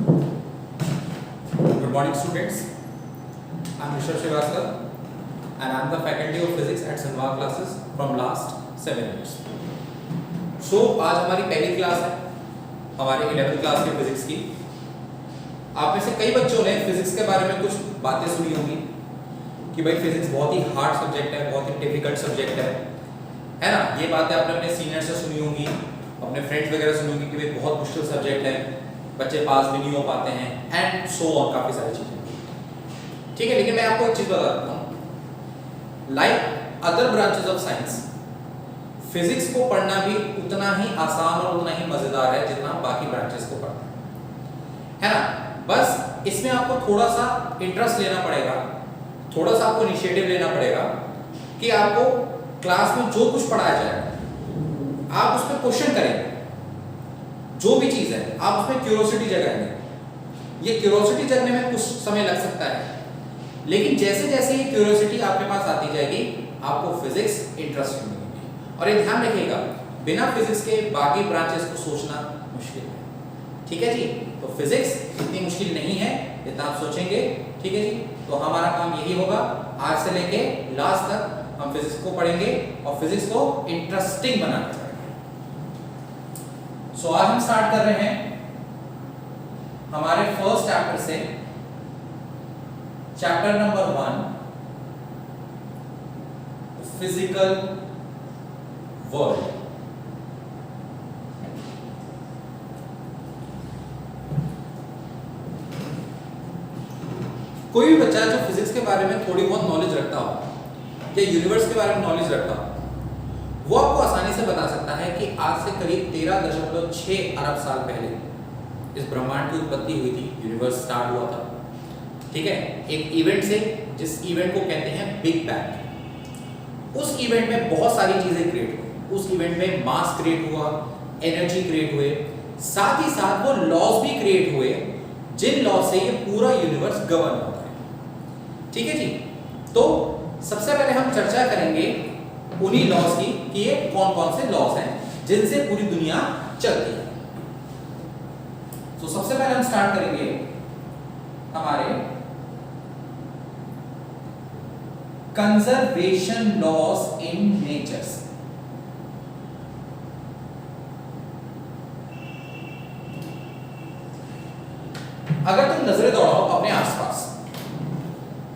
Good morning, students. I am Rishabh Srivastava and I am the faculty of physics at Sanwa classes from last 7 years. So आज हमारी पहली class है हमारे 11th class के physics की। आप में से कई बच्चों ने फिजिक्स के बारे में कुछ बातें सुनी होंगी कि भाई फिजिक्स बहुत ही हार्ड सब्जेक्ट है, बहुत ही डिफिकल्ट सब्जेक्ट है ना। ये बातें आपने अपने सीनियर से सुनी होंगी, अपने फ्रेंड्स वगैरह सुनी होंगी कि भाई बहुत मुश्किल सब्जेक्ट है, बच्चे पास भी नहीं हो पाते हैं एंड सो ऑन, काफी सारी चीजें। ठीक है, लेकिन मैं आपको एक चीज बता देता हूँ, like other branches of science, physics को पढ़ना भी उतना ही आसान और उतना ही मजेदार है जितना बाकी ब्रांचेस को पढ़ना है ना। बस इसमें आपको थोड़ा सा इंटरेस्ट लेना पड़ेगा, थोड़ा सा आपको इनिशिएटिव लेना पड़ेगा कि आपको क्लास में जो कुछ पढ़ाया जाएगा आप उस पर क्वेश्चन करेंगे, जो भी चीज है आप उसमें क्यूरियोसिटी जगाएंगे। ये क्यूरियोसिटी जगने में कुछ समय लग सकता है, लेकिन जैसे जैसे ये क्यूरियोसिटी आपके पास आती जाएगी आपको फिजिक्स इंटरेस्टिंग लगेगी। और ये ध्यान रखिएगा, बिना फिजिक्स के बाकी ब्रांचेस को सोचना मुश्किल है। ठीक है जी, तो फिजिक्स इतनी मुश्किल नहीं है जितना आप सोचेंगे। ठीक है जी, तो हमारा काम यही होगा, आज से लेके लास्ट तक हम फिजिक्स को पढ़ेंगे और फिजिक्स को इंटरेस्टिंग बनाना चाहेंगे। सो आज हम स्टार्ट कर रहे हैं हमारे फर्स्ट चैप्टर से, चैप्टर नंबर 1, फिजिकल वर्ल्ड। कोई भी बच्चा जो फिजिक्स के बारे में थोड़ी बहुत नॉलेज रखता हो या यूनिवर्स के बारे में नॉलेज रखता हो, वो आपको आसानी से बता सकता है कि आज से करीब 13.6 अरब साल पहले इस ब्रह्मांड की उत्पत्ति हुई थी, यूनिवर्स स्टार्ट हुआ था। ठीक है, एक इवेंट से, जिस इवेंट को कहते हैं बिग बैंग। उस इवेंट में बहुत सारी चीजें क्रिएट हुई, उस इवेंट में मास क्रिएट हुआ, एनर्जी क्रिएट हुए, साथ ही साथ वो लॉज भी क्रिएट हुए जिन लॉज से ये पूरा यूनिवर्स गवर्न होता है। ठीक है जी, तो सबसे पहले हम चर्चा करेंगे उन्हीं लॉज की कि ये कौन कौन से लॉज हैं जिनसे पूरी दुनिया चलती है। तो सबसे पहले हम स्टार्ट करेंगे हमारे कंजर्वेशन लॉज इन नेचर से। अगर तुम नजरें दौड़ाओ अपने आसपास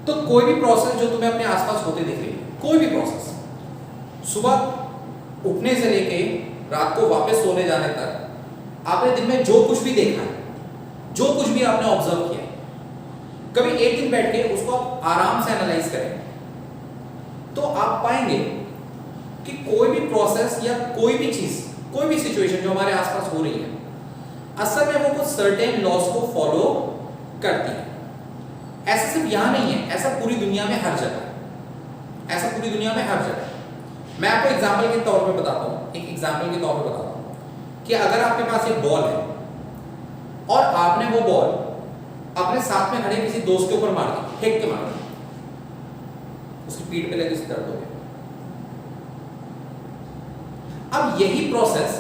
तो कोई भी प्रोसेस जो तुम्हें अपने आसपास होते दिख रही है, कोई भी प्रोसेस, सुबह उठने से लेके रात को वापस सोने जाने तक आपने दिन में जो कुछ भी देखा है, जो कुछ भी आपने ऑब्जर्व किया, कभी एक दिन बैठ के उसको आप आराम से एनालाइज करें तो आप पाएंगे कि कोई भी प्रोसेस या कोई भी चीज, कोई भी सिचुएशन जो हमारे आसपास हो रही है, असल में वो कुछ सर्टेन लॉज को फॉलो करती है। ऐसा सिर्फ यहां नहीं है, ऐसा पूरी दुनिया में हर जगह है, ऐसा पूरी दुनिया में हर जगह है। मैं आपको एग्जांपल के तौर पे बताता हूं, एक एग्जांपल के तौर पे बताता हूं कि अगर आपके पास एक बॉल है और आपने वो बॉल अपने साथ में खड़े किसी दोस्त के ऊपर मार दी, फेंक के मार दी, उसकी पीठ पे लगी, दर्द हो गया। अब यही प्रोसेस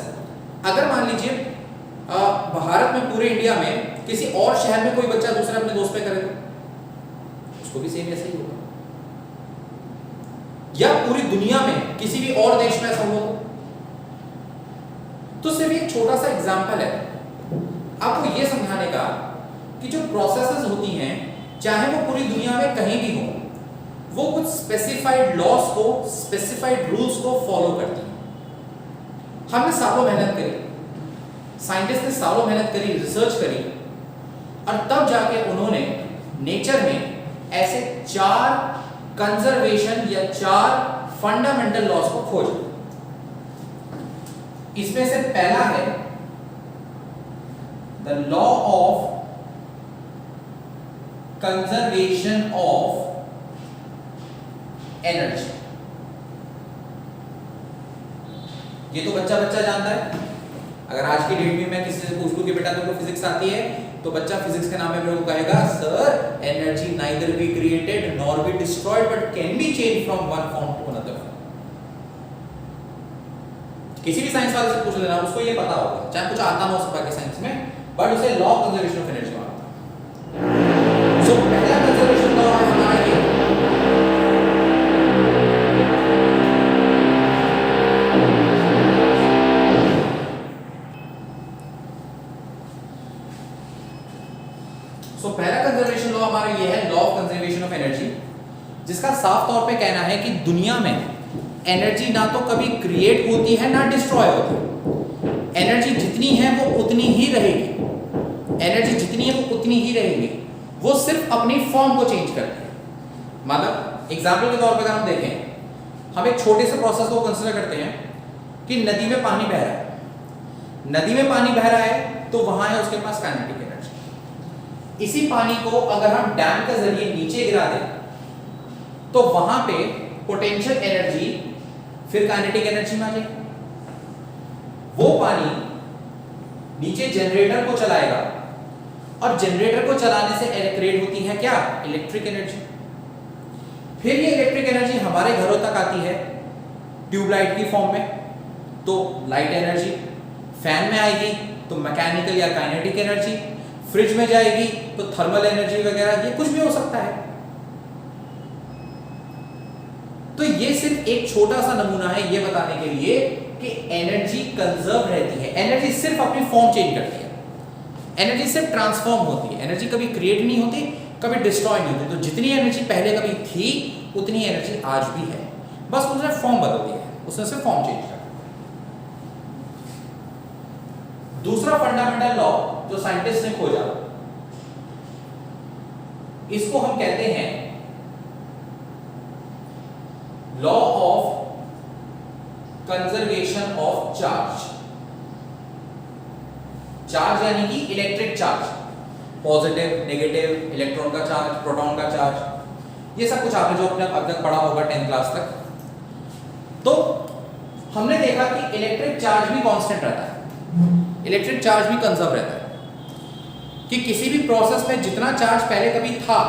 अगर मान लीजिए भारत में, पूरे इंडिया में किसी और शहर में कोई बच्चा दूसरे अपने दोस्त पे करे तो उसको भी सेम ऐसे ही होगा, या पूरी दुनिया में किसी भी और देश में ऐसा हुआ तो सिर्फ एक छोटा सा एग्जांपल है आपको यह समझाने का कि जो प्रोसेसेस होती हैं, चाहे वो पूरी दुनिया में कहीं भी हो, वो कुछ स्पेसिफाइड लॉस को, स्पेसिफाइड रूल्स को फॉलो करती हैं। हमने सालों मेहनत करी, साइंटिस्ट ने सालों मेहनत करी, रिसर्च करी, और तब जाके उन्होंने नेचर में ऐसे 4 कंजर्वेशन या 4 फंडामेंटल लॉज को खोजा। इसमें से पहला है the law of conservation of energy. ये तो बच्चा बच्चा जानता है। अगर आज की डेट में मैं किसी से पूछ लूं कि बेटा तुमको फिजिक्स आती है, तो बच्चा फिजिक्स के नाम में मेरे को कहेगा, sir energy neither be created nor be destroyed but can be change from one form to another form. किसी भी साइंस वाले से पूछ लेना, उसको ये पता होगा, चाहे कुछ आता ना हो बाकी साइंस में, बट उसे law of conservation of energy मालूम। सो पहला कंजर्वेशन लॉ है हमारा ये, सो पहला कंजर्वेशन लॉ हमारा ये है law of conservation of energy, जिसका साफ तौर पे कहना है कि दुनिया में एनर्जी ना तो कभी क्रिएट होती है ना डिस्ट्रॉय होती है। एनर्जी जितनी है वो उतनी ही रहेगी, एनर्जी जितनी है वो उतनी ही रहेगी, वो सिर्फ अपनी फॉर्म को चेंज करती है। मतलब एग्जाम्पल के तौर पर अगर हम देखें, हम एक छोटे से प्रोसेस को कंसिडर करते हैं कि नदी में पानी बह रहा है, नदी में पानी बह रहा है तो वहां है उसके पास काइनेटिक एनर्जी। इसी पानी को अगर हम डैम के जरिए नीचे गिरा दें तो वहां पे पोटेंशियल एनर्जी फिर काइनेटिक एनर्जी में आ जाएगी। वो पानी नीचे जनरेटर को चलाएगा और जनरेटर को चलाने से क्रिएट होती है क्या, इलेक्ट्रिक एनर्जी। फिर ये इलेक्ट्रिक एनर्जी हमारे घरों तक आती है ट्यूबलाइट की फॉर्म में, तो लाइट एनर्जी, फैन में आएगी तो मैकेनिकल या काइनेटिक एनर्जी, फ्रिज में जाएगी तो थर्मल एनर्जी वगैरह, ये कुछ भी हो सकता है। तो ये सिर्फ एक छोटा सा नमूना है ये बताने के लिए कि एनर्जी कंजर्व रहती है, एनर्जी सिर्फ अपनी फॉर्म चेंज करती है, एनर्जी सिर्फ ट्रांसफॉर्म होती है, एनर्जी कभी क्रिएट नहीं होती, कभी डिस्ट्रॉय नहीं होती। तो जितनी एनर्जी पहले कभी थी उतनी एनर्जी आज भी है, बस उसने फॉर्म बदल दिया है, उसने सिर्फ फॉर्म चेंज कर। दूसरा फंडामेंटल लॉ जो साइंटिस्ट ने खोजा, इसको हम कहते हैं law of conservation of charge. Charge यानी कि electric charge, positive, negative, electron का चार्ज, प्रोटॉन का चार्ज, ये सब कुछ आपने जो अपने अब तक पढ़ा होगा 10th क्लास तक। तो हमने देखा कि इलेक्ट्रिक चार्ज भी कांस्टेंट रहता है, इलेक्ट्रिक चार्ज भी कंजर्व रहता है, कि किसी भी प्रोसेस में जितना चार्ज पहले कभी था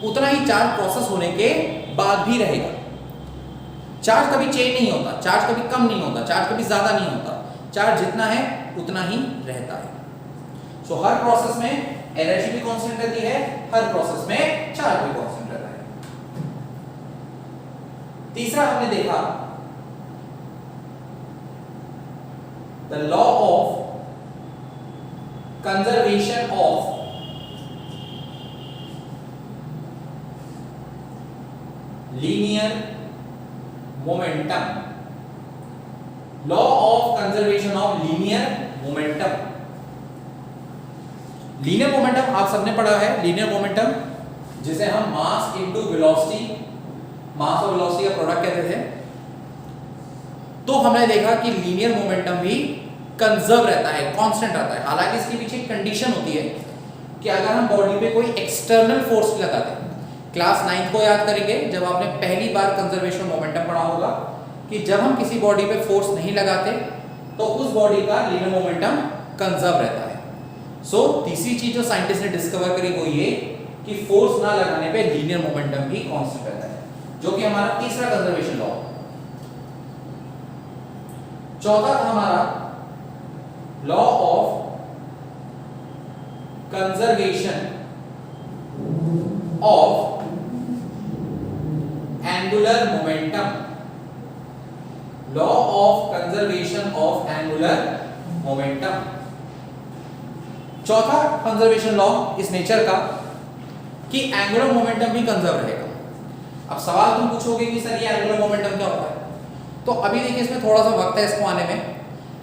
उतना ही चार्ज प्रोसेस होने के बाद भी रहेगा। चार्ज कभी चेंज नहीं होता, चार्ज कभी कम नहीं होता, चार्ज कभी ज्यादा नहीं होता, चार्ज जितना है उतना ही रहता है। सो हर प्रोसेस में एनर्जी भी कांस्टेंट रहती है, हर प्रोसेस में चार्ज भी कांस्टेंट रहता है। तीसरा हमने देखा the law of conservation of linear momentum, law of conservation of linear momentum. Linear momentum आप सबने पढ़ा है, लीनियर मोमेंटम जिसे हम मास इनटू वेलोसिटी, मास और वेलोसिटी का प्रोडक्ट कहते थे। तो हमने देखा कि लीनियर मोमेंटम भी कंजर्व रहता है, कांस्टेंट रहता है। हालांकि इसके पीछे एक कंडीशन होती है कि अगर हम बॉडी पे कोई एक्सटर्नल फोर्स लगाते हैं, क्लास 9th को याद करेंगे जब आपने पहली बार कंजर्वेशन मोमेंटम पढ़ा होगा कि जब हम किसी बॉडी पे फोर्स नहीं लगाते तो उस बॉडी का लीनियर मोमेंटम कंजर्व रहता है। सो तीसरी चीज जो साइंटिस्ट ने डिस्कवर करी वो ये कि फोर्स ना लगाने पे लीनियर मोमेंटम भी कांस्टेंट रहता है, जो कि हमारा तीसरा कंजर्वेशन लॉ। चौथा था हमारा law of conservation of angular momentum, law of conservation of angular momentum. चौथा कंजर्वेशन लॉ इस नेचर का कि एंगुलर मोमेंटम भी कंजर्व रहेगा। अब सवाल तुम पूछोगे कि सर ये एंगुलर मोमेंटम क्या होता है, तो अभी देखिए इसमें थोड़ा सा वक्त है इसको आने में।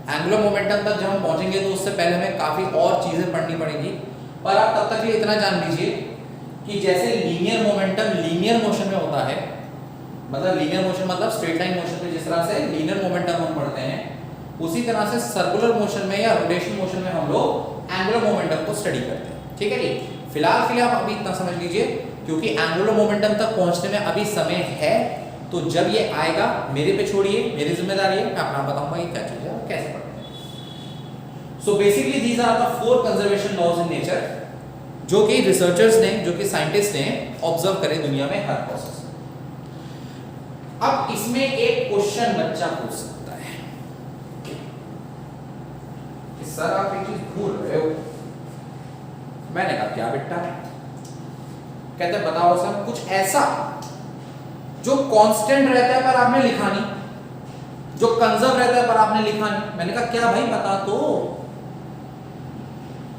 एंगुलर मोमेंटम तक जब हम पहुंचेंगे तो उससे पहले हमें काफी और चीजें पढ़नी पड़ेंगी, पर आप तब तक ये इतना जान लीजिए कि जैसे लीनियर मोमेंटम लीनियर मोशन में होता है, मतलब लीनियर मोशन मतलब स्ट्रेट लाइन मोशन में जिस तरह से लीनियर मोमेंटम हम पढ़ते हैं, उसी तरह से सर्कुलर मोशन में या रोटेशन मोशन में हम लोग एंगुलर मोमेंटम को स्टडी करते हैं। ठीक है जी, फिलहाल के लिए आप अभी इतना समझ लीजिए क्योंकि एंगुलर मोमेंटम तक पहुंचने में अभी समय है। तो जब ये आएगा मेरे पे छोड़िए, मेरी जिम्मेदारी है, मैं अपना बताऊंगा ये क्या चीज है और कैसे पढ़ते हैं। So basically these are the 4 conservation laws in nature जो कि रिसर्चर्स ने, जो कि साइंटिस्ट ने ऑब्जर्व करे दुनिया में हर प्रोसेस। अब इसमें एक क्वेश्चन बच्चा पूछ सकता है कि सर आप एक चीज भूल रहे हो। मैंने कहा क्या बेटा? कहते हैं बताओ सर कुछ ऐसा जो कांस्टेंट रहता है पर आपने लिखा नहीं, जो कंजर्व रहता है पर आपने लिखा नहीं। मैंने कहा क्या भाई बता तो।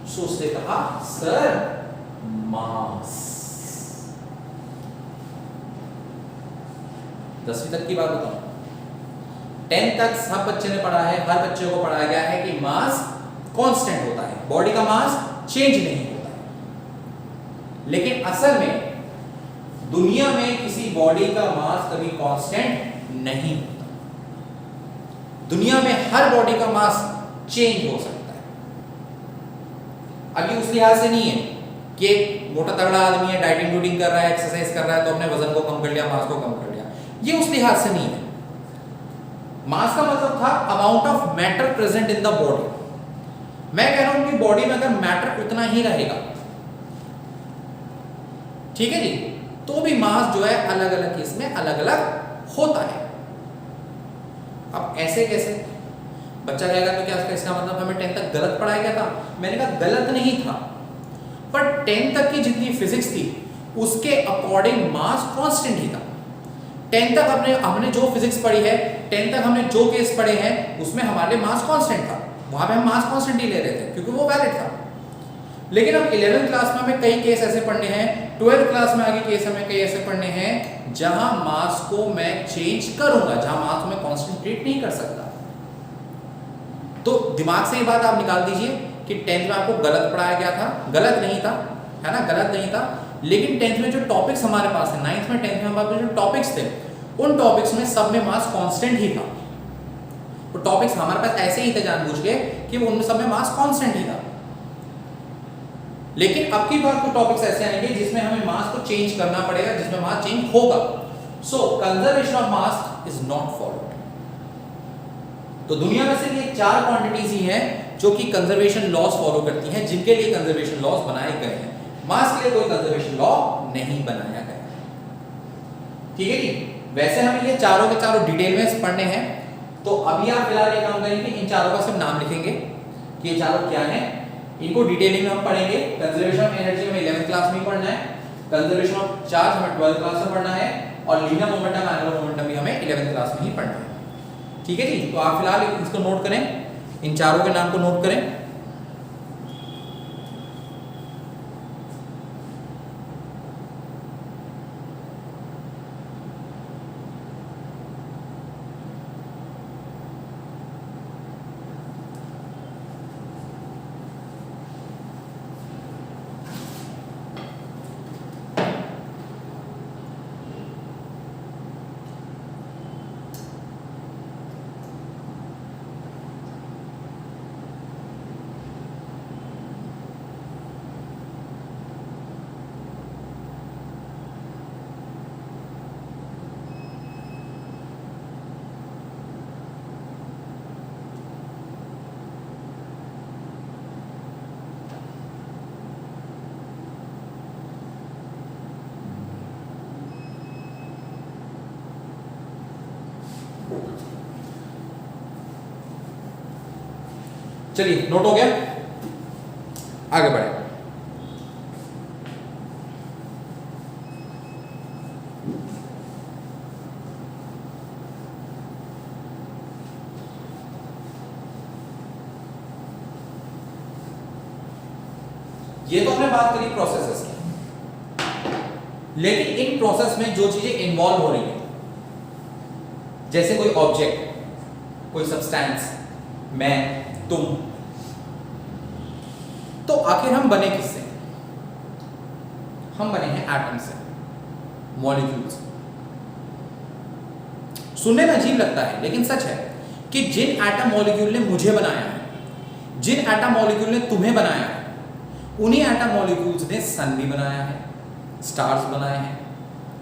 सो उसने कहा सर मास। 10वीं तक की बात बताऊं, 10 तक सब बच्चे ने पढ़ा है, हर बच्चे को पढ़ाया गया है कि मास कांस्टेंट होता है, बॉडी का मास चेंज नहीं होता है। लेकिन असल में दुनिया में किसी बॉडी का मास कभी कांस्टेंट नहीं होता। दुनिया में हर बॉडी का मास चेंज हो सकता है। अभी उस लिहाज से नहीं है कि एक मोटा तगड़ा आदमी है, डाइटिंग डूटिंग कर रहा है, एक्सरसाइज कर रहा है तो अपने वजन को कम कर लिया, मास को कम कर लिया, ये उस लिहाज से नहीं है। मास का मतलब था amount of matter present in the body. मैं कह रहा हूं कि बॉडी में अगर मैटर उतना ही रहेगा, ठीक है जी, तो भी मास जो है अलग अलग केस में अलग अलग होता है। अब ऐसे कैसे? बच्चा कहेगा तो क्या इसका मतलब हमें 10 तक गलत पढ़ाया गया था? मैंने कहा गलत नहीं था, पर 10 तक की जितनी फिजिक्स थी उसके अकॉर्डिंग मास कांस्टेंट ही था। 10 तक हमने जो फिजिक्स पढ़ी है, 10 तक हमने जो केस पढ़े हैं उसमें हमारे मास कांस्टेंट था, वहां पे हम मास कांस्टेंट ही ले रहे थे क्योंकि वो वैलिड था। लेकिन अब 11th क्लास में हमें कई केस ऐसे पढ़ने हैं, 12th क्लास में आगे केस हमें कई ऐसे पढ़ने हैं जहां मास को मैं चेंज करूंगा, जहां मास को मैं कांस्टेंट नहीं कर सकता। तो दिमाग से ये बात आप निकाल दीजिए कि 10th में आपको गलत पढ़ाया गया था, गलत नहीं था, है ना, गलत नहीं था। लेकिन 10th में जो टॉपिक्स हमारे पास है, 9th में 10th में हमारे पास जो टॉपिक्स थे, उन टॉपिक्स में सब में मास कांस्टेंट ही था। वो टॉपिक्स हमारे पास ऐसे ही थे जानबूझ के कि उनमें सब में मास कांस्टेंट ही था। लेकिन अब की बार को टॉपिक्स ऐसे आएंगे जिसमें हमें मास को चेंज करना पड़ेगा, जिसमें मास चेंज होगा। So conservation of mass is not followed. तो दुनिया में सिर्फ ये 4 क्वांटिटीज ही हैं जो कि कंजर्वेशन लॉज फॉलो करती हैं, जिनके लिए कंजर्वेशन लॉज बनाए गए हैं। मास के लिए कोई कंजर्वेशन लॉ नहीं बनाया गया। ठीक है जी। वैसे हमें ये चारों के चारों डिटेल में पढ़ने हैं, तो अभी आप फिलहाल ये काम करेंगे, इन चारों का सिर्फ नाम लिखेंगे कि ये चारों क्या हैं। इनको डिटेलिंग में हम पढ़ेंगे। कंजर्वेशन ऑफ एनर्जी हमें 11th क्लास में ही पढ़ना है, कंजर्वेशन ऑफ चार्ज हमें 12th क्लास में पढ़ना है, और लीनियर मोमेंटम एंगुलर मोमेंटम भी हमें 11th क्लास में ही पढ़ना है। ठीक है जी। तो आप फिलहाल इसको नोट करें, इन चारों के नाम को नोट करें। चलिए नोट हो गया, आगे बढ़े। ये तो हमने बात करी प्रोसेसेस की, लेकिन इन प्रोसेस में जो चीजें इन्वॉल्व हो रही है, जैसे कोई ऑब्जेक्ट, कोई सब्सटेंस, मैं, तुम, तो आखिर हम बने किससे? हम बने हैं एटम से, मॉलिक्यूल से। सुनने में अजीब लगता है लेकिन सच है कि जिन एटम मॉलिक्यूल ने मुझे बनाया है, जिन एटम मॉलिक्यूल ने तुम्हें बनाया है, उन्हीं एटम मॉलिक्यूल्स ने सन भी बनाया है, स्टार्स बनाए हैं,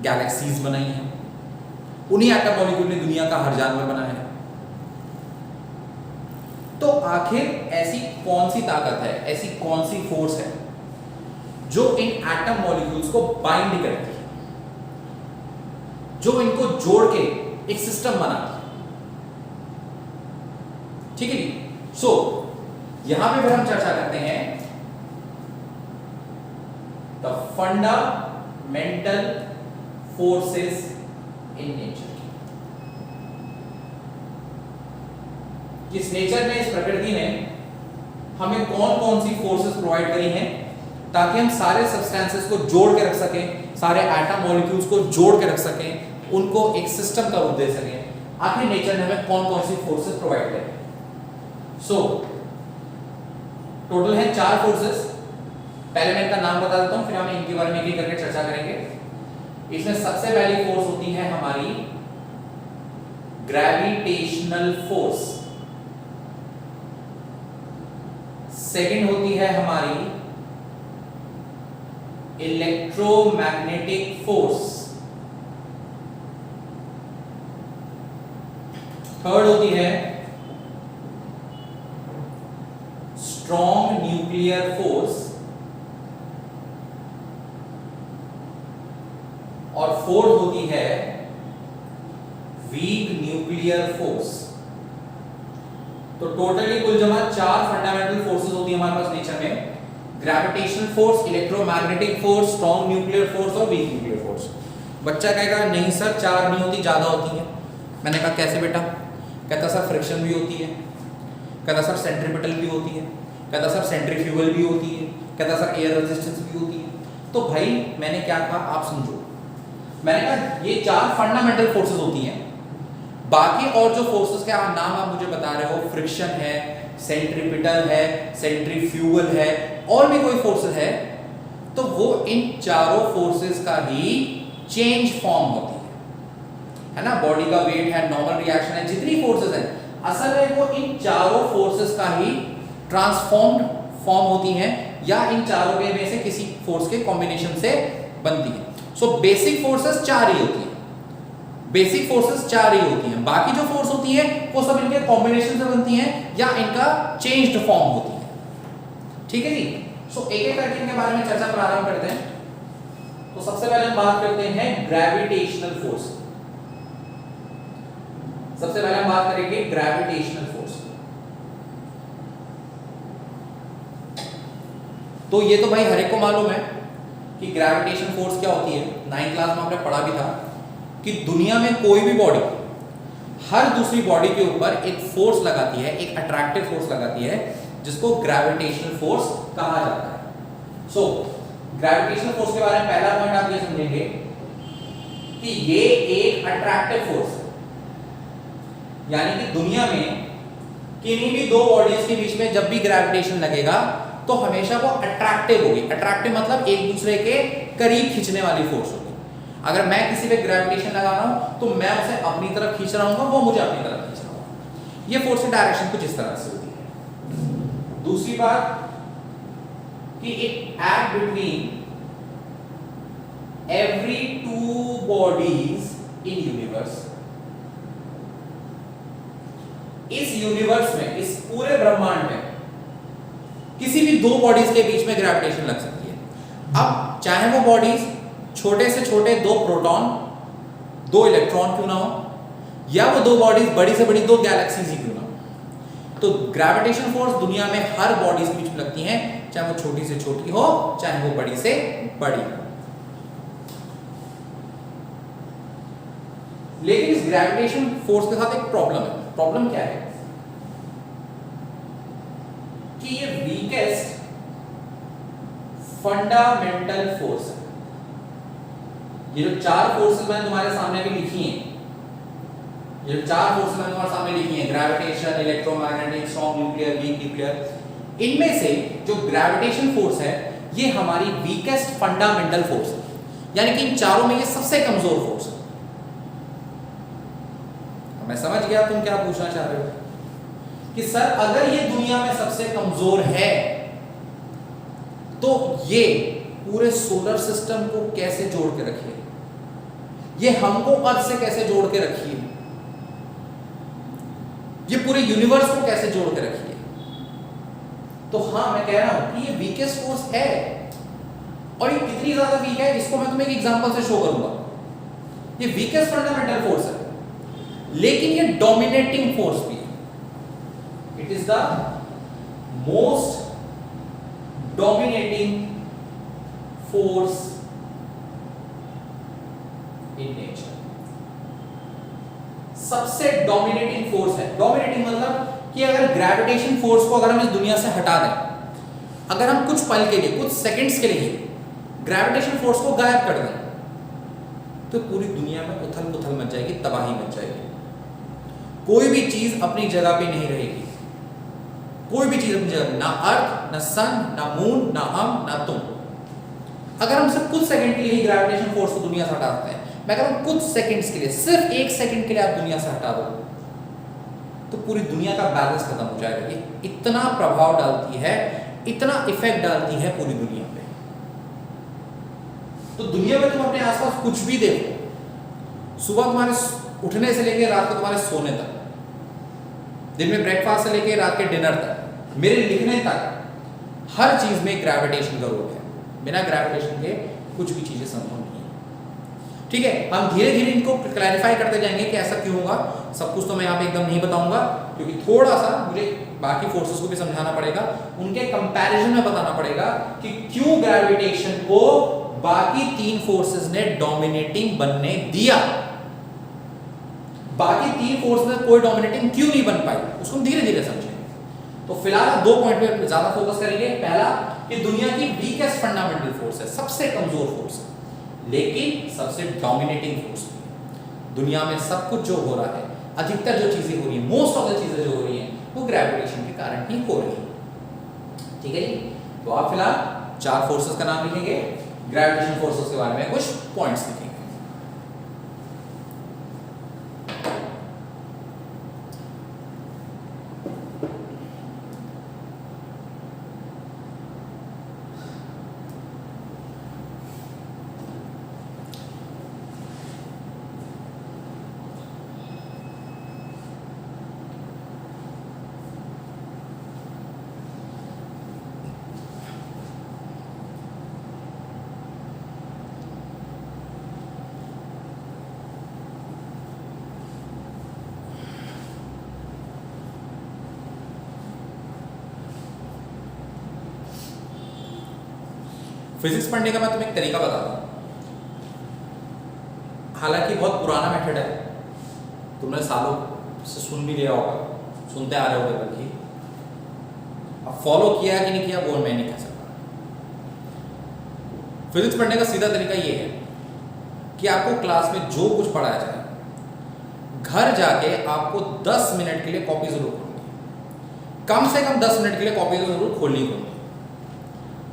गैलेक्सीज बनाई हैं, उन्हीं एटम मॉलिक्यूल ने दुनिया का हर जानवर बनाया है। तो आखिर ऐसी कौन सी ताकत है, ऐसी कौन सी फोर्स है जो इन एटम मॉलिक्यूल्स को बाइंड करती है, जो इनको जोड़ के एक सिस्टम बनाती है? ठीक है जी। सो यहां पे फिर हम चर्चा करते हैं द फंडा मेंटल फोर्सेस इन नेचर। किस नेचर ने, इस प्रकृति ने हमें कौन कौन सी फोर्सेस प्रोवाइड करी हैं ताकि हम सारे सब्सटेंसेस को जोड़ के रख सकें, सारे एटम मॉलिक्यूल्स को जोड़ के रख सकें, उनको एक सिस्टम का रूप दे सकें। आखिर नेचर ने हमें कौन कौन सी फोर्सेस प्रोवाइड करी। सो टोटल है 4 फोर्सेस। पहले मैं इनका नाम बता देता हूं, फिर हम इनके बारे में एक करके चर्चा करेंगे। इसमें सबसे पहली फोर्स होती है हमारी ग्रेविटेशनल फोर्स, सेकंड होती है हमारी इलेक्ट्रोमैग्नेटिक फोर्स, थर्ड होती है स्ट्रॉन्ग न्यूक्लियर फोर्स, और फोर्थ होती है वीक न्यूक्लियर फोर्स। तो टोटली कुल जमा 4 फंडामेंटल फोर्सेस होती है हमारे पास नेचर में, gravitational force, electromagnetic force, strong nuclear force और वीक न्यूक्लियर फोर्स। बच्चा कहेगा नहीं सर 4 नहीं होती, ज्यादा होती है। मैंने कहा कैसे बेटा? कहता सर फ्रिक्शन भी होती है, कहता सर सेंट्रीपिटल भी होती है, कहता सर सेंट्रीफ्यूगल भी होती है, कहता सर एयर रेजिस्टेंस भी होती है। तो भाई मैंने क्या कहा आप समझो, मैंने कहा ये 4 फंडामेंटल फोर्सेस होती हैं, बाकी और जो फोर्सेस के नाम आप मुझे बता रहे हो, फ्रिक्शन है, सेंट्रीपिटल है, सेंट्रीफ्यूगल है, और भी कोई फोर्सेस है, तो वो इन चारों फोर्सेस का ही चेंज फॉर्म होती है ना। बॉडी का वेट है, नॉर्मल रिएक्शन है, जितनी फोर्सेस है असल में वो इन चारों फोर्सेस का ही ट्रांसफॉर्म्ड फॉर्म होती हैं, या इन चारों के में से किसी फोर्स के कॉम्बिनेशन से बनती है। सो बेसिक फोर्सेस 4 ही होती है, बेसिक फोर्सेस 4 ही होती हैं, बाकी जो फोर्स होती है वो सब इनके कॉम्बिनेशन से बनती हैं या इनका चेंज्ड फॉर्म होती है। ठीक है जी। सो एक एक करके इनके बारे में चर्चा प्रारंभ करते हैं। तो सबसे पहले हम बात करते हैं ग्रेविटेशनल फोर्स। सबसे पहले हम बात करेंगे ग्रेविटेशनल फोर्स। तो ये तो भाई हर एक को मालूम है कि ग्रेविटेशन फोर्स क्या होती है, 9th क्लास में आपने पढ़ा भी था कि दुनिया में कोई भी बॉडी हर दूसरी बॉडी के ऊपर एक फोर्स लगाती है, एक अट्रैक्टिव फोर्स लगाती है, जिसको ग्रेविटेशनल फोर्स कहा जाता है। सो ग्रेविटेशनल फोर्स के बारे में पहला पॉइंट आप ये समझेंगे कि ये एक अट्रैक्टिव फोर्स है, यानी कि दुनिया में किन्हीं भी 2 बॉडीज के बीच में जब भी ग्रेविटेशन लगेगा तो हमेशा वो अट्रैक्टिव होगी। अट्रैक्टिव मतलब एक दूसरे के करीब खींचने वाली फोर्स होगी। अगर मैं किसी पे ग्रेविटेशन लगा रहा हूं तो मैं उसे अपनी तरफ खींच रहा हूं, वो मुझे अपनी तरफ खींच रहा होगा। ये फोर्स की डायरेक्शन कुछ इस तरह से होती है। दूसरी बात कि it act between every 2 bodies in universe. इस यूनिवर्स में, इस पूरे ब्रह्मांड में किसी भी 2 बॉडीज के बीच में ग्रेविटेशन लग सकती है। अब चाहे वो बॉडीज छोटे से छोटे 2 प्रोटॉन 2 इलेक्ट्रॉन क्यों ना हो, या वो 2 बॉडीज बड़ी से बड़ी 2 गैलेक्सीज ही क्यों ना हो, तो ग्रेविटेशन फोर्स दुनिया में हर बॉडीज के बीच में लगती है, चाहे वो छोटी से छोटी हो, चाहे वो बड़ी से बड़ी हो। लेकिन इस ग्रेविटेशन फोर्स के साथ एक प्रॉब्लम है। प्रॉब्लम क्या है कि ये वीकेस्ट फंडामेंटल फोर्स है। ये जो 4 फोर्सेस मैंने तुम्हारे सामने भी लिखी हैं, ये जो 4 फोर्सेस मैंने तुम्हारे सामने लिखी हैं, gravitation, electromagnetic, strong nuclear, weak nuclear, इनमें से जो ग्रेविटेशन फोर्स है ये हमारी वीकेस्ट फंडामेंटल फोर्स है, यानी कि इन चारों में ये सबसे कमजोर फोर्स है। मैं समझ गया तुम क्या पूछना चाह रहे हो कि सर अगर ये दुनिया में सबसे कमजोर है तो ये पूरे सोलर सिस्टम को कैसे जोड़ के रखिए, ये हमको अर्थ से कैसे जोड़ के रखिए, ये पूरे यूनिवर्स को कैसे जोड़ के रखिए। तो हाँ मैं कह रहा हूं कि ये वीकेस्ट फोर्स है, और ये कितनी ज्यादा वीक है इसको मैं तुम्हें एक एग्जांपल से शो करूंगा। ये वीकेस्ट फंडामेंटल फोर्स है लेकिन ये डोमिनेटिंग फोर्स भी है। It is the most dominating force in nature. सबसे डोमिनेटिंग फोर्स है, डोमिनेटिंग मतलब कि अगर ग्रेविटेशन फोर्स को अगर हम इस दुनिया से हटा दें, अगर हम कुछ पल के लिए, कुछ सेकंड्स के लिए ग्रेविटेशन फोर्स को गायब कर दें, तो पूरी दुनिया में उथल पुथल मच जाएगी, तबाही मच जाएगी। कोई भी चीज अपनी जगह पे नहीं रहेगी, कोई भी चीज अपनी जगह, ना अर्थ, ना सन, ना मून, ना हम, ना तुम। अगर हम सिर्फ कुछ सेकंड के लिए ही ग्रेविटेशन फोर्स को दुनिया से हटा देते हैं, मैं कह रहा हूं कुछ सेकंड्स के लिए, सिर्फ एक सेकंड के लिए आप दुनिया से हटा दो, तो पूरी दुनिया का बैलेंस खत्म हो जाएगा। ये इतना प्रभाव डालती है, इतना इफेक्ट डालती है पूरी दुनिया पे। तो दुनिया में तुम अपने आसपास कुछ भी देखो, सुबह तुम्हारे उठने से लेकर रात को तुम्हारे सोने तक, दिन में ब्रेकफास्ट से लेकर रात के डिनर तक, मेरे लिखने तक, हर चीज में ग्रेविटेशन का रोल है। बिना ग्रेविटेशन के कुछ भी चीजें संभव नहीं है। ठीक है, हम धीरे धीरे इनको क्लैरिफाई करते जाएंगे कि ऐसा क्यों होगा। सब कुछ तो मैं यहाँ पे एकदम नहीं बताऊंगा, क्योंकि थोड़ा सा मुझे बाकी फोर्सेस को भी समझाना पड़ेगा, उनके कंपैरिजन में बताना पड़ेगा कि क्यों ग्रेविटेशन को बाकी तीन फोर्सेस ने डोमिनेटिंग बनने दिया। बाकी तीन फोर्स में कोई डोमिनेटिंग क्यों नहीं बन पाई, उसको हम धीरे धीरे समझेंगे। तो फिलहाल दो पॉइंट पे ज्यादा फोकस करेंगे। पहला कि दुनिया की वीकेस्ट फंडामेंटल फोर्स है, सबसे कमजोर फोर्स है, लेकिन सबसे डोमिनेटिंग फोर्स है। दुनिया में सब कुछ जो हो रहा है, अधिकतर जो चीजें हो रही है, मोस्ट ऑफ द चीजें जो हो रही हैं, वो ग्रेविटेशन के कारण ही हो रही है। ठीक है जी, तो आप फिलहाल चार फोर्सेस का नाम लिखेंगे, ग्रेविटेशन फोर्सेस के बारे में कुछ पॉइंट्स लिखेंगे। फिजिक्स पढ़ने का मैं तुम्हें एक तरीका बताता हूँ, हालांकि बहुत पुराना मेथड है, तुमने सालों से सुन भी लिया होगा, सुनते आ रहे होगे, बल्कि अब फॉलो किया कि नहीं किया वो मैं नहीं कह सकता। फिजिक्स पढ़ने का सीधा तरीका ये है कि आपको क्लास में जो कुछ पढ़ाया जाए, घर जाके आपको 10 मिनट के लिए कॉपी जरूर खोलनी है, कम से कम 10 मिनट के लिए कॉपी जरूर खोलनी है।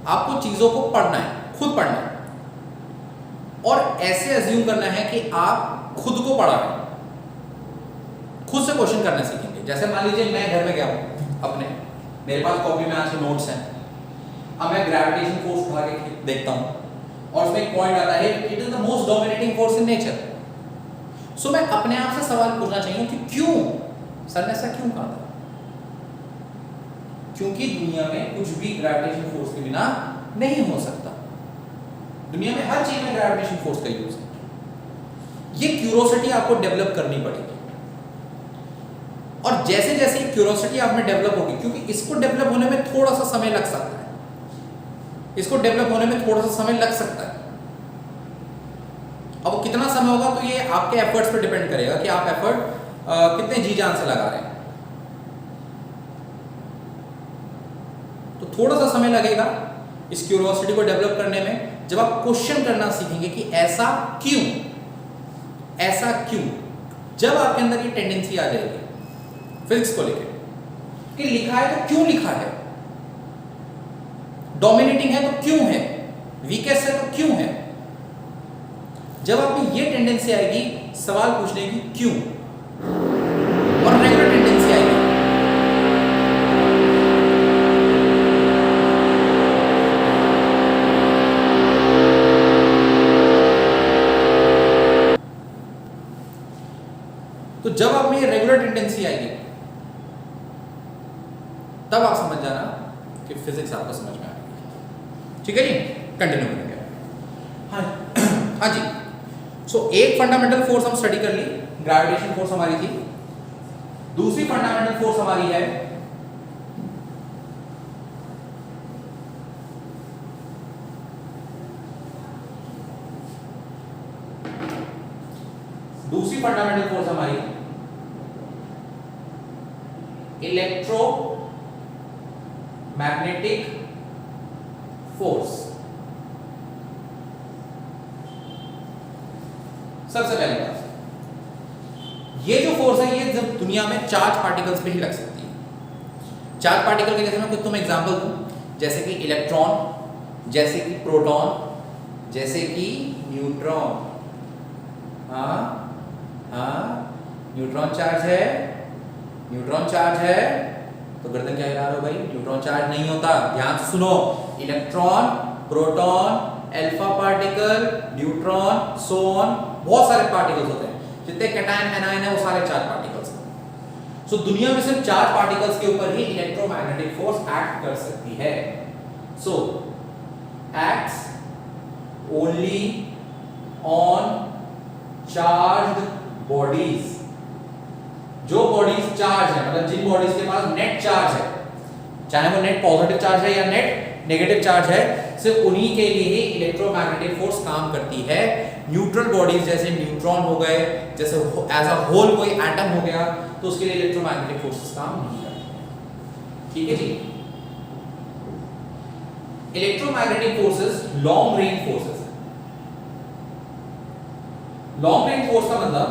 आपको चीजों को पढ़ना है, खुद पढ़ना है, और ऐसे अज्यूम करना है कि आप खुद को पढ़ा रहे हैं, खुद से क्वेश्चन करना सीखेंगे। जैसे मान लीजिए मैं घर में गया हूं अपने, मेरे पास कॉपी में आज के नोट्स हैं, अब मैं ग्रेविटेशन फोर्स उठा के देखता हूं और उसमें एक पॉइंट आता है, it is the most dominating force in nature. So मैं अपने आप से सवाल पूछना चाहिए कि क्यों सर ने ऐसा क्यों कहा था? क्योंकि दुनिया में कुछ भी ग्रेविटेशन फोर्स के बिना नहीं हो सकता। दुनिया में हर चीज में ग्रेविटेशन फोर्स का यूज है। ये क्यूरोसिटी आपको डेवलप करनी पड़ेगी, और जैसे जैसे क्यूरोसिटी आप में डेवलप होगी, क्योंकि इसको डेवलप होने में थोड़ा सा समय लग सकता है, इसको डेवलप होने में थोड़ा सा समय लग सकता है। अब कितना समय होगा तो ये आपके एफर्ट्स पर डिपेंड करेगा कि आप एफर्ट कितने जी जान से लगा रहे हैं। तो थोड़ा सा समय लगेगा इस क्यूरियोसिटी को डेवलप करने में, जब आप क्वेश्चन करना सीखेंगे कि ऐसा क्यों, ऐसा क्यों। जब आपके अंदर ये टेंडेंसी आ जाएगी फिजिक्स को लेकर कि लिखा है तो क्यों लिखा है, डोमिनेटिंग है तो क्यों है, वीकेस्ट है तो क्यों है, जब आप में ये टेंडेंसी आएगी सवाल पूछने की क्यों, और रेगुलर टेंडेंसी आएगी तो जब आप में ये रेगुलर टेंडेंसी आएगी तब आप समझ जाना कि फिजिक्स आपको समझ में आएगी। ठीक है जी, कंटिन्यू करेंगे। हाँ जी, सो एक फंडामेंटल फोर्स हम स्टडी कर ली, ग्रेविटेशन फोर्स हमारी थी। दूसरी फंडामेंटल फोर्स हमारी है दूसरी फंडामेंटल फोर्स हमारी इलेक्ट्रोमैग्नेटिक फोर्स। सबसे पहले बात, ये जो फोर्स है ये जब दुनिया में चार्ज पार्टिकल्स पे ही लग सकती है। चार्ज पार्टिकल के जैसे मैं कुछ तुम्हें एग्जांपल दूं, जैसे कि इलेक्ट्रॉन, जैसे कि प्रोटॉन, जैसे कि न्यूट्रॉन। न्यूट्रॉन चार्ज है, न्यूट्रॉन चार्ज है, तो गर्दन क्या हिला रहे हो भाई? न्यूट्रॉन चार्ज नहीं होता। ध्यान से सुनो, electron, proton, alpha particle, neutron, so on, बहुत सारे पार्टिकल्स होते हैं। जितने कैटायन एनायन है वो सारे चार्ज पार्टिकल्स हैं। सो दुनिया में सिर्फ चार्ज पार्टिकल्स के ऊपर ही इलेक्ट्रोमैग्नेटिक फोर्स एक्ट कर सकती है। So acts only on charged bodies. जो बॉडीज चार्ज है, मतलब जिन बॉडीज के पास नेट चार्ज है, चाहे वो नेट पॉजिटिव चार्ज है या नेट नेगेटिव चार्ज है, सिर्फ उन्हीं के लिए ही इलेक्ट्रोमैग्नेटिक फोर्स काम करती है। न्यूट्रल बॉडीज जैसे न्यूट्रॉन हो गए, जैसे एज अ होल कोई एटम हो गया, तो उसके लिए इलेक्ट्रोमैग्नेटिक फोर्सेस काम नहीं करती। ठीक है जी। Electromagnetic forces long range forces है। लॉन्ग रेंज फोर्स का मतलब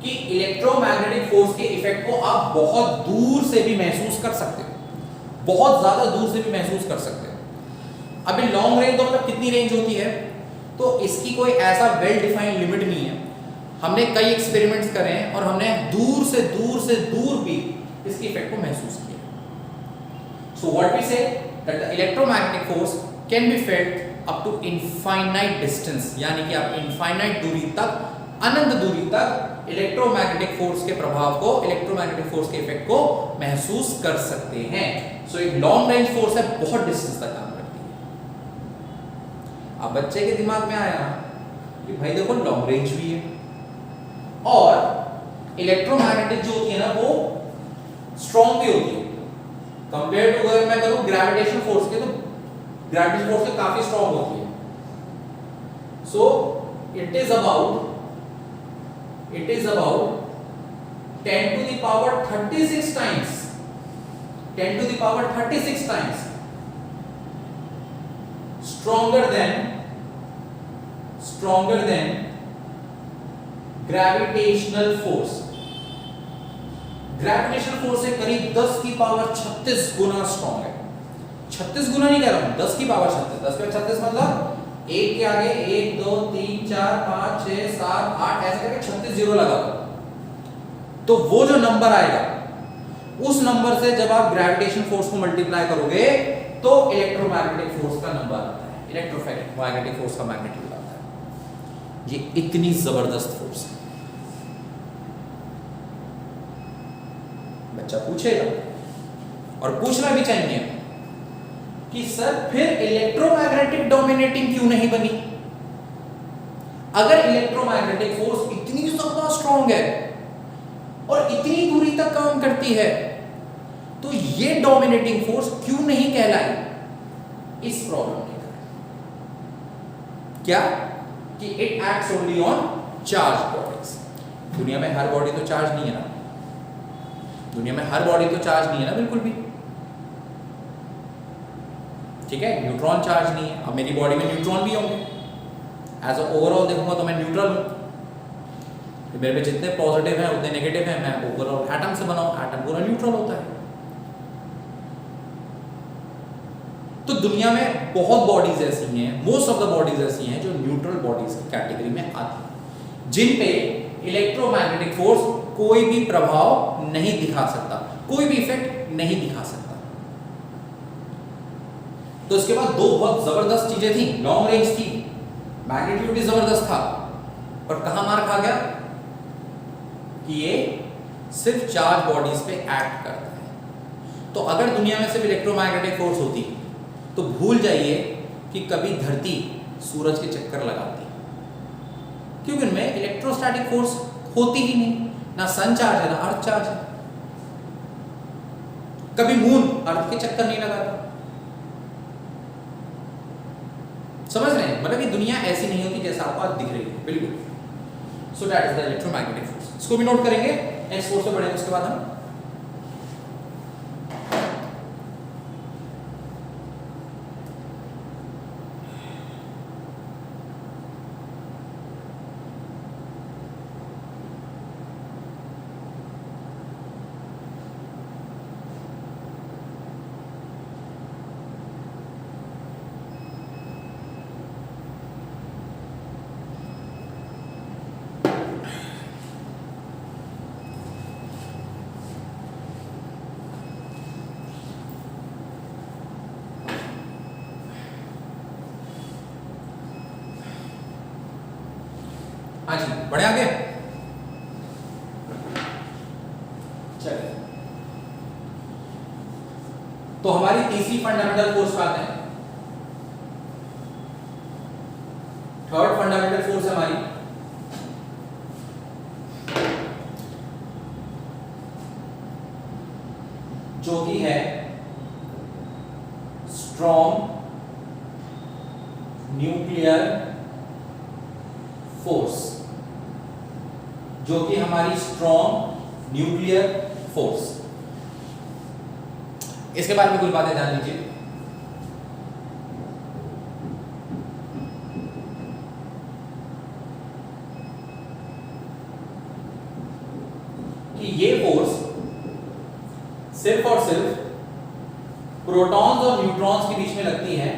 कि इलेक्ट्रोमैग्नेटिक फोर्स के इफेक्ट को आप बहुत दूर से भी महसूस कर सकते हो, बहुत ज्यादा दूर से भी महसूस कर सकते हो। अभी लॉन्ग रेंज तो मतलब कितनी रेंज होती है, तो इसकी कोई ऐसा वेल डिफाइंड लिमिट नहीं है। हमने कई एक्सपेरिमेंट्स करे हैं और हमने दूर से दूर भी इसके इफेक्ट को महसूस किया। So what we say that the electromagnetic force can be felt up to infinite distance, यानी कि आप इनफाइनाइट दूरी तक, अनंत दूरी तक इलेक्ट्रोमैग्नेटिक फोर्स के प्रभाव को, इलेक्ट्रोमैग्नेटिक फोर्स के इफेक्ट को महसूस कर सकते हैं। सो एक लॉन्ग रेंज फोर्स है, बहुत डिस्टेंस तक काम करती है। अब बच्चे के दिमाग में आया कि भाई देखो लॉन्ग रेंज भी है और इलेक्ट्रोमैग्नेटिक जो होती है ना वो स्ट्रॉन्ग भी होती है कंपेयर टू, अगर मैं करूं ग्रेविटेशन फोर्स के, तो ग्रेविटेशन फोर्स से काफी स्ट्रॉन्ग होती है। So it is about 10 to the power 36 times, 10 to the power 36 times stronger than gravitational force। Gravitational force से करीब 10 की पावर 36 गुना स्ट्रॉन्ग है। 36 गुना नहीं कह रहा हूं, 10 की पावर 36। 10 पे 36 मतलब 1 के आगे 1 2 3 4 5 6 7 8 ऐसे करके 36 जीरो लगा दो, तो वो जो नंबर आएगा उस नंबर से जब आप ग्रेविटेशन फोर्स को मल्टीप्लाई करोगे तो इलेक्ट्रोमैग्नेटिक फोर्स का नंबर आता है, इलेक्ट्रोमैग्नेटिक फोर्स का मैग्नीट्यूड आता है। ये इतनी जबरदस्त फोर्स है। बच्चा पूछेगा और पूछना भी चाहिए कि सर फिर इलेक्ट्रोमैग्नेटिक डोमिनेटिंग क्यों नहीं बनी? अगर इलेक्ट्रोमैग्नेटिक फोर्स इतनी ज्यादा स्ट्रॉन्ग है और इतनी दूरी तक काम करती है, तो ये डोमिनेटिंग फोर्स क्यों नहीं कहलाई? इस प्रॉब्लम के कारण क्या कि it acts only on charge bodies. दुनिया में हर बॉडी तो चार्ज नहीं है ना, दुनिया में हर बॉडी तो चार्ज नहीं है ना, बिल्कुल भी। ठीक है, न्यूट्रॉन चार्ज नहीं है। अब मेरी बॉडी में न्यूट्रॉन भी होंगे, एज अ ओवरऑल देखूंगा तो मैं न्यूट्रल हूं। मेरे में जितने पॉजिटिव हैं उतने नेगेटिव हैं, मैं ओवरऑल एटम से बना हूं, एटम पूरा न्यूट्रल होता है। तो दुनिया में बहुत बॉडीज ऐसी हैं, मोस्ट ऑफ द बॉडीज ऐसी हैं जो न्यूट्रल बॉडीज की कैटेगरी में आती हैं, जिन पे इलेक्ट्रोमैग्नेटिक फोर्स कोई भी प्रभाव नहीं दिखा सकता, कोई भी इफेक्ट नहीं दिखा सकता। तो इसके बाद दो बहुत जबरदस्त चीजें थी, लॉन्ग रेंज थी, मैग्नीट्यूड भी जबरदस्त था, और कहां मार खा गया कि ये सिर्फ चार्ज बॉडीज पे एक्ट करता है। तो अगर दुनिया में सिर्फ इलेक्ट्रोमैग्नेटिक फोर्स होती तो भूल जाइए कि कभी धरती सूरज के चक्कर लगाती, क्योंकि उनमें इलेक्ट्रोस्टैटिक फोर्स होती ही नहीं, ना सन चार्ज है ना अर्थ चार्ज है। कभी मून अर्थ के चक्कर नहीं लगाता। समझ रहे हैं? मतलब ये दुनिया ऐसी नहीं होती जैसा आपको आज दिख रही है, बिल्कुल। So that is the electromagnetic force. इसको भी नोट करेंगे, नेक्स्ट फोर्स पे बढ़ेंगे उसके बाद हम। हाँ जी, बढ़े आगे। चलिए, तो हमारी तीसरी फंडामेंटल फोर्स पे आते हैं। थर्ड फंडामेंटल फोर्स है हमारी जो कि है स्ट्रॉन्ग न्यूक्लियर फोर्स, जो कि हमारी स्ट्रॉन्ग न्यूक्लियर फोर्स। इसके बारे में कुछ बातें जान लीजिए। कि ये फोर्स सिर्फ और सिर्फ प्रोटॉन्स और न्यूट्रॉन्स के बीच में लगती है,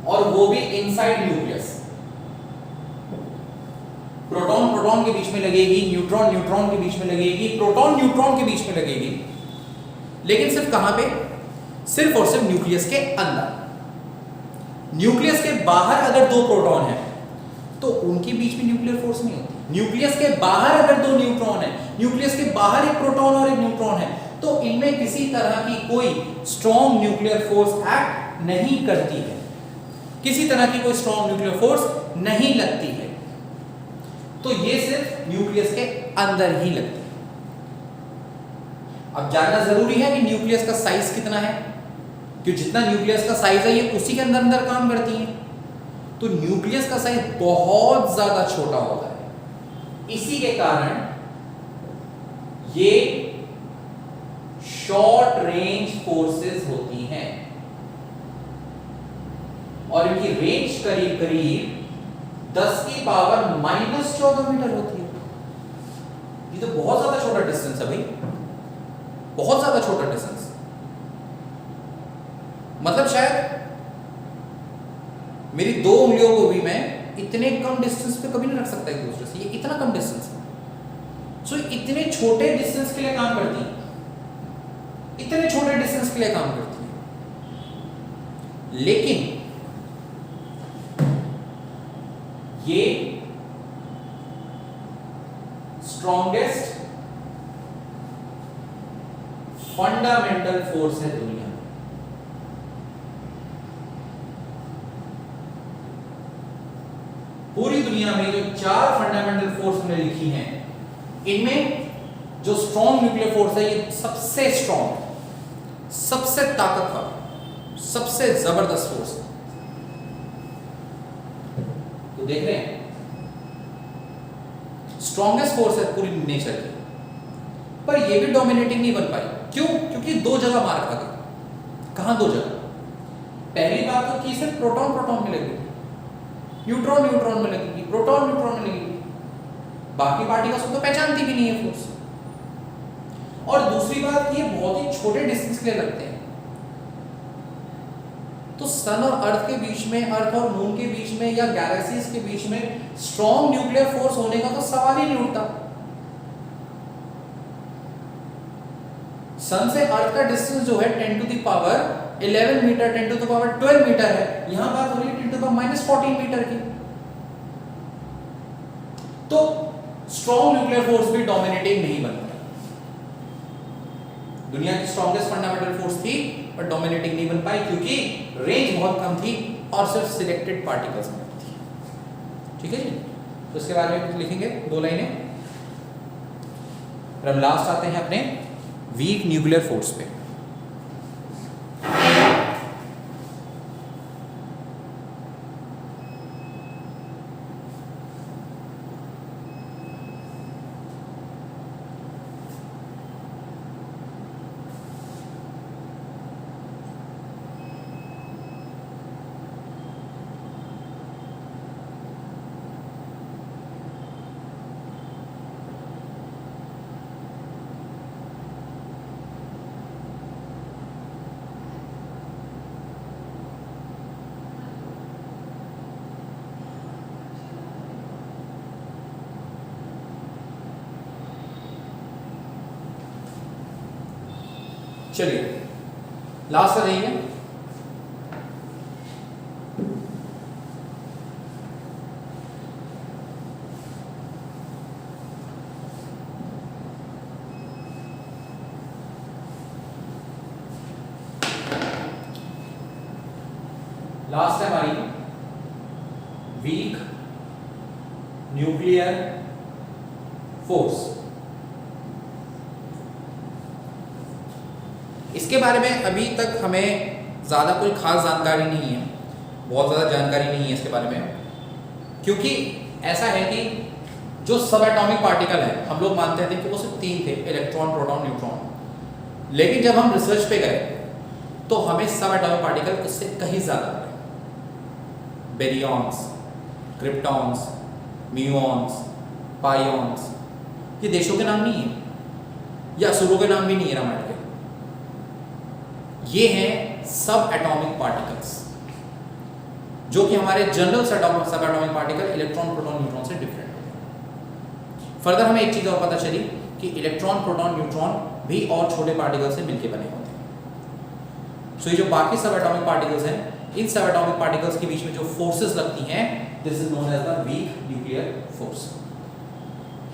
और वो भी इनसाइड न्यूक्लियस। प्रोटॉन प्रोटॉन के बीच में लगेगी, न्यूट्रॉन न्यूट्रॉन के बीच में लगेगी, प्रोटॉन न्यूट्रॉन के बीच में लगेगी, लेकिन सिर्फ कहां पे? सिर्फ और सिर्फ न्यूक्लियस के अंदर। न्यूक्लियस के बाहर अगर दो प्रोटॉन है तो उनके बीच में न्यूक्लियर फोर्स नहीं होती। न्यूक्लियस के बाहर अगर दो न्यूट्रॉन है, न्यूक्लियस के बाहर एक प्रोटॉन और एक न्यूट्रॉन है, तो इनमें किसी तरह की कोई स्ट्रॉन्ग न्यूक्लियर फोर्स एक्ट नहीं करती है, किसी तरह की कोई स्ट्रॉन्ग न्यूक्लियर फोर्स नहीं लगती है। तो ये सिर्फ न्यूक्लियस के अंदर ही लगती है। अब जानना जरूरी है कि न्यूक्लियस का साइज कितना है, क्योंकि जितना न्यूक्लियस का साइज है ये उसी के अंदर अंदर काम करती है। तो न्यूक्लियस का साइज बहुत ज्यादा छोटा होता है, इसी के कारण ये शॉर्ट रेंज फोर्सेस होती हैं, और इनकी रेंज करीब करीब 10 की पावर -14 मीटर होती है। ये तो बहुत ज्यादा छोटा डिस्टेंस है भाई, बहुत ज्यादा छोटा डिस्टेंस। मतलब शायद मेरी 2 उंगलियों को भी मैं इतने कम डिस्टेंस पे कभी नहीं रख सकता एक दूसरे से, ये इतना कम डिस्टेंस है। सो इतने छोटे डिस्टेंस के लिए काम करती है, इतने छोटे डिस्टेंस के लिए काम करती है। लेकिन ये स्ट्रॉन्गेस्ट फंडामेंटल फोर्स है दुनिया में। पूरी दुनिया में जो 4 फंडामेंटल फोर्स हमने लिखी हैं, इनमें जो स्ट्रॉन्ग न्यूक्लियर फोर्स है ये सबसे स्ट्रॉन्ग, सबसे ताकतवर, सबसे जबरदस्त फोर्स है। तो देख रहे हैं, स्ट्रॉन्गेस्ट फोर्स है पूरी नेचर की, पर ये भी डोमिनेटिंग नहीं बन पाई। क्यों? क्योंकि 2 जगह मार खा गई। कहां 2 जगह? पहली बात तो कि सिर्फ प्रोटॉन प्रोटॉन में लगेगी, न्यूट्रॉन न्यूट्रॉन में लगेगी, प्रोटॉन न्यूट्रॉन में लगेगी, बाकी पार्टिकल्स को तो पहचानती भी नहीं है फोर्स। और दूसरी बात ये बहुत ही छोटे डिस्टेंस के लिए लगते हैं। तो सन और अर्थ के बीच में, अर्थ और मून के बीच में, या गैलेक्सीज के बीच में स्ट्रॉन्ग न्यूक्लियर फोर्स होने का तो सवाल ही नहीं उठता। सन से अर्थ का डिस्टेंस जो है 10 to the power 11 metre, 10 to the power 12 metre है। यहां बात हो रही है 10 टू द -14 मीटर की। तो स्ट्रॉन्ग न्यूक्लियर फोर्स भी डोमिनेटिंग नहीं बन पाई। दुनिया की स्ट्रॉन्गेस्ट फंडामेंटल फोर्स थी, पर डोमिनेटिंग नहीं बन पाई, क्योंकि रेंज बहुत कम थी और सिर्फ सिलेक्टेड पार्टिकल्स में थी। ठीक है जी, तो इसके बारे में लिखेंगे 2 लाइनें। फिर हम लास्ट आते हैं अपने वीक न्यूक्लियर फोर्स पे। चलिए लास्ट आ जाइए। लास्ट है हमारी वीक न्यूक्लियर फोर्स। इसके बारे में अभी तक हमें ज़्यादा कोई खास जानकारी नहीं है, बहुत ज़्यादा जानकारी नहीं है इसके बारे में, क्योंकि ऐसा है कि जो सब एटॉमिक पार्टिकल है हम लोग मानते थे कि वो सिर्फ 3 थे, इलेक्ट्रॉन, प्रोटॉन, न्यूट्रॉन। लेकिन जब हम रिसर्च पे गए तो हमें सब एटॉमिक पार्टिकल उससे कहीं ज़्यादा मिले। बेरियॉन्स, क्रिप्टॉन्स, म्यूऑन्स, पाइऑन्स, ये देशों के नाम नहीं है या असुरों के नाम भी नहीं है रामायण के। ये हैं सब एटॉमिक पार्टिकल्स, जो कि हमारे जनरल सब atomic particle electron, proton, neutron से डिफरेंट है। फर्दर हमें एक चीज और पता चली कि इलेक्ट्रॉन, प्रोटॉन, न्यूट्रॉन भी और छोटे पार्टिकल से मिलकर बने होते हैं। सो ये जो बाकी सब एटॉमिक पार्टिकल्स हैं, इन सब एटॉमिक पार्टिकल्स के बीच में जो फोर्सेस लगती हैं, this is known as the weak nuclear force.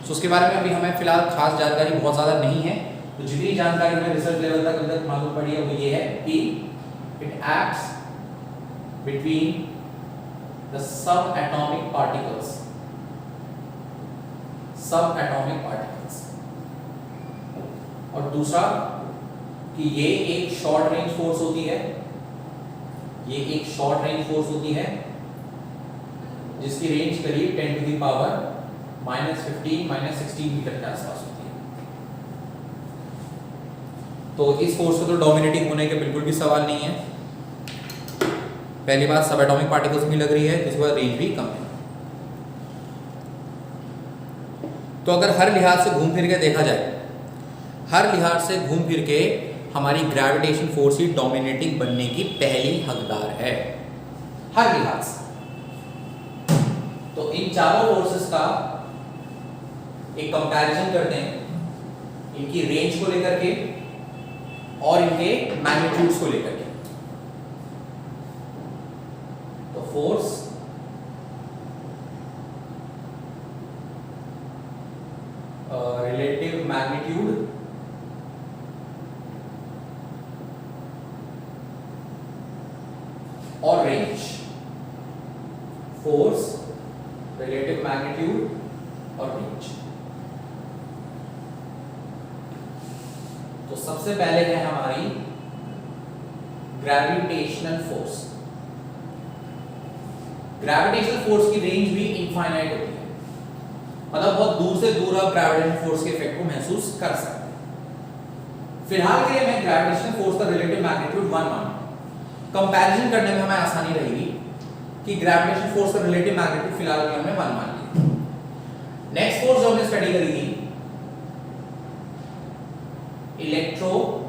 So उसके बारे में अभी हमें फिलहाल खास जानकारी बहुत ज़्यादा नहीं है। तो जितनी जानकारी हमें रिसर्च लेवल तक अभी तक मालूम पड़ी है वो ये है कि it acts between the sub atomic particles, सब एटॉमिक पार्टिकल्स। और दूसरा कि ये एक शॉर्ट रेंज फोर्स होती है, ये एक शॉर्ट रेंज फोर्स होती है जिसकी रेंज करीब 10 टू द पावर -15 -16 मीटर के आसपास होती है। तो इस फोर्स को तो डोमिनेटिंग होने के बिल्कुल भी सवाल नहीं है। पहली बात सब एटॉमिक पार्टिकल्स भी लग रही है, दूसरी बात रेंज भी कम है। तो अगर हर लिहाज से घूम फिर के देखा जाए, हर लिहाज से घूम फिर के हमारी ग्रेविटेशन फोर्स ही डोमिनेटिंग बनने की पहली हकदार है, हर लिहाज से। तो इन चारों फोर्सेस का एक कंपैरिजन करते हैं, इनकी रेंज को लेकर के और इनके मैग्नीट्यूड्स को लेकर के। तो फोर्स रिलेटिव मैग्नीट्यूड और रेंज, फोर्स, रिलेटिव मैग्नीट्यूड और रेंज। तो सबसे पहले है हमारी ग्रेविटेशनल फोर्स। ग्रेविटेशनल फोर्स की रेंज भी इनफाइनाइट होती है, मतलब बहुत दूर से दूर आप ग्रेविटेशनल फोर्स के इफेक्ट को महसूस कर सकते हैं। फिलहाल के लिए मैं ग्रेविटेशनल फोर्स का रिलेटिव मैग्नीट्यूड 1 मानूंगा। कंपैरिजन करने में हमें आसानी रहेगी कि ग्रेविटेशनल फोर्स का रिलेटिव मैग्नीट्यूड फिलहाल के हमने 1 मान लिया। नेक्स्ट फोर्स जो हमने स्टडी करी थी इलेक्ट्रोमैग्नेटिक,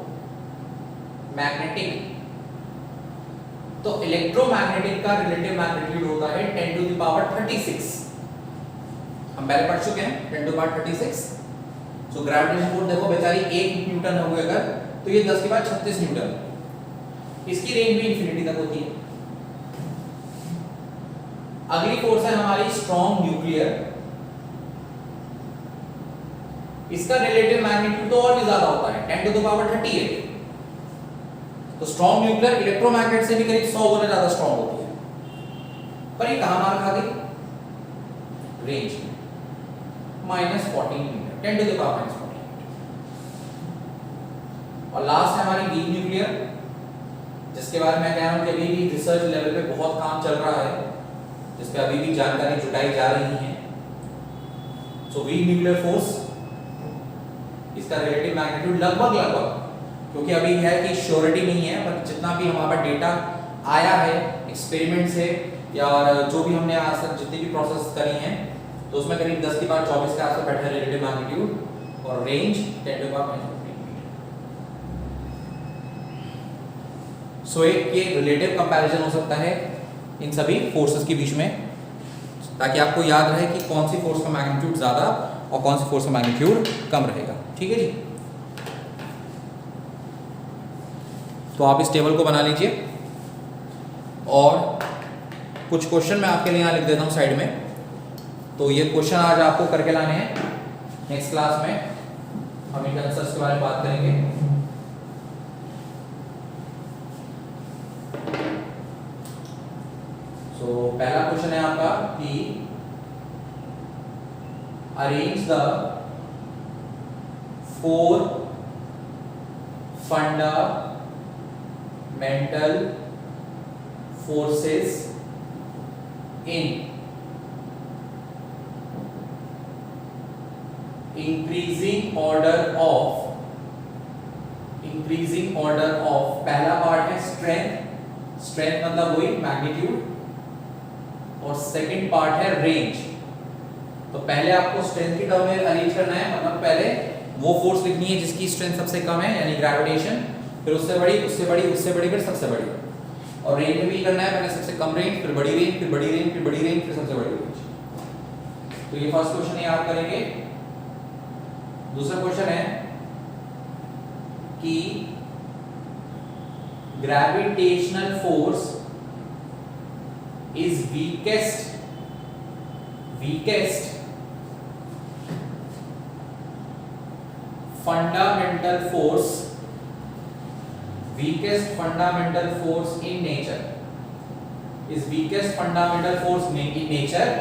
तो इलेक्ट्रोमैग्नेटिक का रिलेटिव मैग्नीट्यूड होता है 10 टू द पावर 36। हम पहले पढ़ चुके हैं 10 to the power 36। So gravitational force देखो बेचारी 1 न्यूटन हो गया अगर, तो ये 10 के बाद 36 न्यूटन। इसकी रेंज भी इंफिनिटी तक होती है। अगली फोर्स है हमारी स्ट्रॉन्ग न्यूक्लियर। इसका रिलेटिव मैग्नीट्यूड तो और भी ज्यादा होता है 10 टू द पावर 38। तो स्ट्रॉन्ग न्यूक्लियर इलेक्ट्रोमैग्नेट से भी करीब 100 गुना ज्यादा स्ट्रॉन्ग होती है। पर ये कहां मार खा गई? रेंज में -14 मीटर, 10 टू द पावर -14। और लास्ट है हमारी वीक न्यूक्लियर, जिसके बारे में मैं कह रहा हूं कि अभी भी रिसर्च लेवल पे बहुत काम चल रहा है, जिस पे अभी भी जानकारी जुटाई जा रही है। सो वीक न्यूक्लियर फोर्स, इसका रिलेटिव मैग्नीट्यूड लगभग, क्योंकि अभी है कि श्योरिटी नहीं है, पर जितना भी हमारा डेटा आया है एक्सपेरिमेंट से या जो भी हमने आज तक जितनी भी प्रोसेस करी हैं, तो उसमें करीब 10 की पावर 24 के आसपास बैठा है रिलेटिव मैग्नीट्यूड और रेंज 10 टू द पावर -15। सो एक ये रिलेटिव कंपैरिजन हो सकता है इन सभी फोर्सेस के बीच में, ताकि आपको याद रहे कि कौन सी फोर्स का मैग्नीट्यूड ज़्यादा और कौन सी फोर्स का मैग्नीट्यूड कम रहेगा। ठीक है जी। तो आप इस टेबल को बना लीजिए और कुछ क्वेश्चन मैं आपके लिए यहाँ लिख देता हूँ साइड में। तो ये क्वेश्चन आज आपको करके लाने हैं। नेक्स्ट क्लास में हम इनके आंसर्स के बारे में बात करेंगे। तो पहला क्वेश्चन है आपका कि arrange the 4 fundamental forces in increasing order of पहला पार्ट है स्ट्रेंथ मतलब वही मैग्नीट्यूड, और सेकंड पार्ट है रेंज। तो पहले आपको स्ट्रेंथ की टर्म में अरेंज करना है, मतलब पहले वो फोर्स लिखनी है जिसकी स्ट्रेंथ सबसे कम है यानी ग्रेविटेशन, फिर उससे बड़ी, उससे बड़ी, उससे बड़ी, फिर सबसे बड़ी। और रेंज में भी करना है, पहले सबसे कम रेंज, फिर बड़ी रेंज, फिर बड़ी रेंज, फिर बड़ी रेंज, फिर सबसे बड़ी रेंज। तो ये फर्स्ट क्वेश्चन है, याद करेंगे। दूसरा क्वेश्चन है कि gravitational force is weakest fundamental force in nature,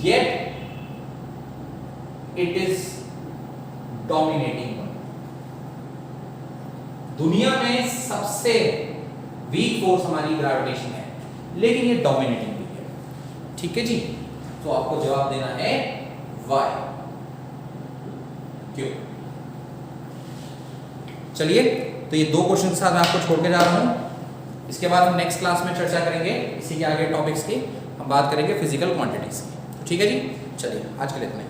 yet it is dominating one। दुनिया में सबसे वीक फोर्स हमारी ग्रेविटेशन है, लेकिन ये डोमिनेटिंग भी है। ठीक है जी, तो आपको जवाब देना है वाई, क्यों। चलिए, तो ये 2 क्वेश्चन के साथ मैं आपको छोड़ के जा रहा हूं। इसके बाद हम नेक्स्ट क्लास में चर्चा करेंगे इसी के आगे टॉपिक्स की। हम बात करेंगे फिजिकल क्वांटिटीज की। ठीक है जी, चलिए आज के लिए इतना ही।